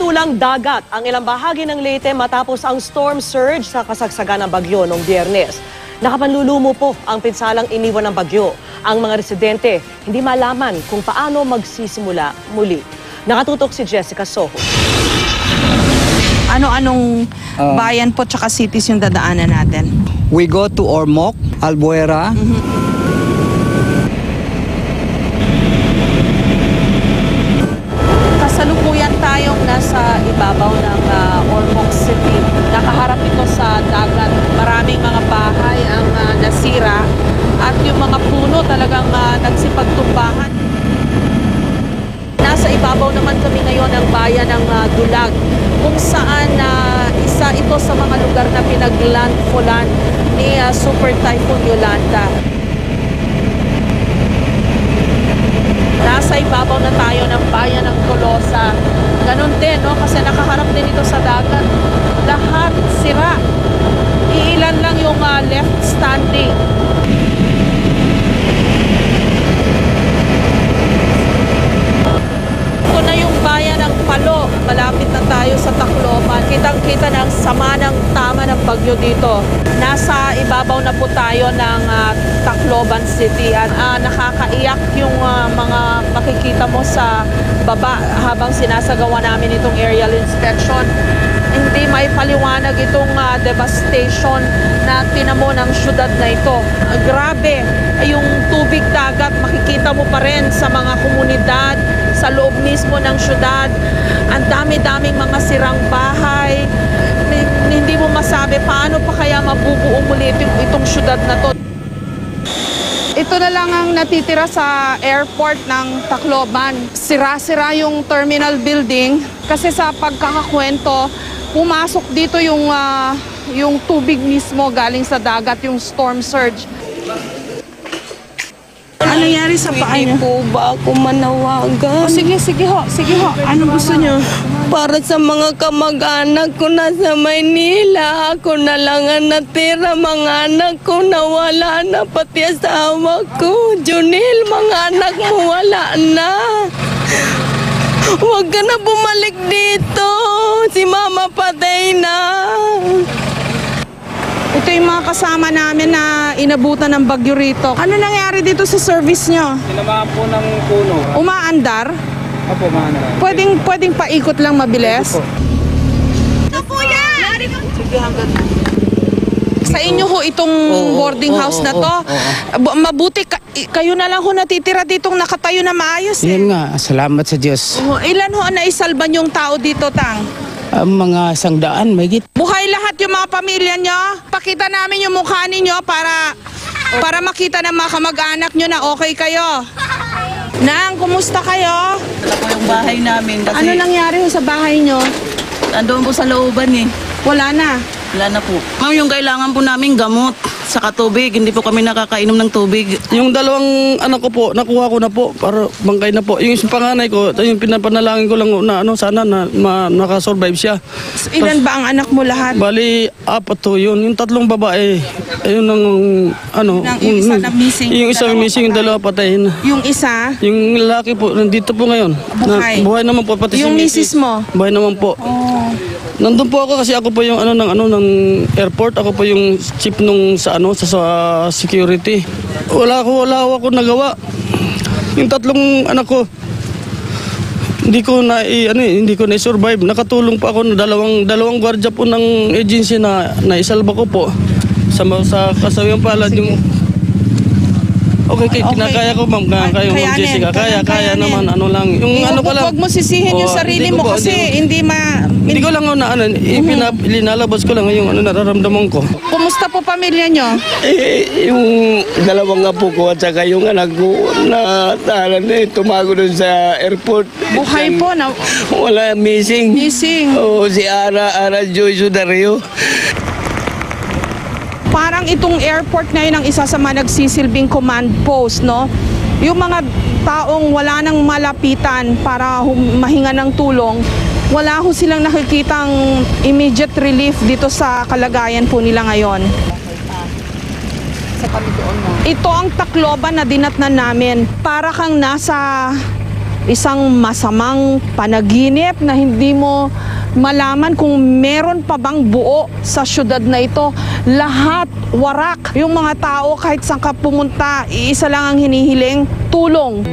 Napistulang dagat ang ilang bahagi ng Leyte matapos ang storm surge sa kasagsagan ng bagyo noong Biyernes. Nakapanlulumo po ang pinsalang iniwan ng bagyo. Ang mga residente hindi malaman kung paano magsisimula muli. Nakatutok si Jessica Soho. Ano-anong bayan po tsaka cities yung dadaanan natin? We go to Ormoc, Albuera. Kasalukuyan tayong nasa ibabaw ng Ormoc City. Nakaharap ito sa dagat. Maraming mga bahay ang nasira at yung mga puno talagang nagsipagtumbahan. Nasa ibabaw naman kami ngayon ng bayan ng Dulag, kung saan isa ito sa mga lugar na pinaglandfallan ni Super Typhoon Yolanda. Nasa ibabaw na tayo ng bayan ng Tolosa. Ganon din, no? Kasi nakaharap din ito sa dagat. Lahat sira. Iilan lang yung left standing. Ito na yung bayan ng Palo. Malapit na tayo sa Tacloban. Kitang-kita ng sama ng tama ng bagyo dito. Nasa ibabaw na po tayo ng Tacloban City at nakakaiyak yung mga makikita mo sa baba habang sinasagawa namin itong aerial inspection. Hindi may paliwanag itong devastation na tinamo ng syudad na ito. Grabe, yung tubig dagat makikita mo pa rin sa mga komunidad, sa loob mismo ng syudad. Ang dami-daming mga sirang bahay. Hindi mo masabi paano pa kaya mabubuo muli itong syudad na to. Ito na lang ang natitira sa airport ng Tacloban. Sira-sira yung terminal building kasi sa pagkakakwento, pumasok dito yung tubig mismo galing sa dagat, yung storm surge. Ano nangyari sa paa niyo? Hindi po ba ako manawagan? Sige ho. Ano gusto niyo? Para sa mga kamag-anak ko nasa Maynila, ako na lang ang natira. Mga anak ko nawala na, pati asawa ko. Junil, mga anak mo wala na. Huwag ka na bumalik dito. Si mama patay na. Ito yung mga kasama namin na inabutan ng bagyo rito. Ano nangyari dito sa service nyo? Tinamaan po ng puno. Umaandar? Opo, maana. Pwedeng paikot lang mabilis? Sige, hanggang. Sa inyo ho itong boarding house na to. Mabuti kayo na lang ho natitira ditong nakatayo na maayos. Yan nga, salamat sa Diyos. Ilan ho ang naisalba yung tao dito, Tang? Mga 100, mahigit. Buhay lahat yung mga pamilya nyo. Pakita namin yung mukha ninyo para makita ng mga kamag-anak nyo na okay kayo. Nang, kumusta kayo? Wala po yung bahay namin kasi Ano nangyari ho sa bahay nyo? nandoon po sa looban eh. Wala na. Wala na po. Ma'am, yung kailangan po namin gamot sa tubig. Hindi po kami nakakainom ng tubig. Yung dalawang anak ko po, nakuha ko na po para bangkay na po. Yung isang panganay ko, yung pinapanalangin ko lang na sana na nakasurvive siya. Ilan ba ang anak mo lahat? Bali, 4 to yun. Yung 3 babae, ayun ang Yung isa na missing. Yung isa missing, yung 2 patay na. Yung isa? Yung lalaki po, nandito po ngayon. Buhay. Buhay naman po. Pati Yung si misis mo? Buhay naman po. Nandun po ako kasi ako po yung ng airport, ako po yung chief nung sa security. Wala ako nagawa. Yung 3 anak ko hindi ko na survive. Nakatulong pa ako ng dalawang gwardiya po ng agency na naisalba ko po sa kasawang palad yung. Okay, kinakaya ko ma'am, kaya Ma'am Jessica, kaya naman lang. Yung Huwag mo sisihin yung sarili mo kasi hindi ko lang linalabas ko lang yung nararamdaman ko. Kumusta po pamilya nyo? Yung dalawang apo ko at saka yung anak ko na tumago dun sa airport. Buhay po na Wala, missing. missing. Oo, si Ara Joy Sudario. Parang itong airport ngayon ang isa sa mga nagsisilbing command post, no? Yung mga taong wala nang malapitan para mahinga ng tulong, wala ho silang nakikitang immediate relief dito sa kalagayan po nila ngayon. Ito ang Tacloban na dinatnan namin. Para kang nasa isang masamang panaginip na hindi mo malaman kung meron pa bang buo sa syudad na ito. Lahat warak. Yung mga tao kahit saan ka pumunta, iisa lang ang hinihiling, tulong.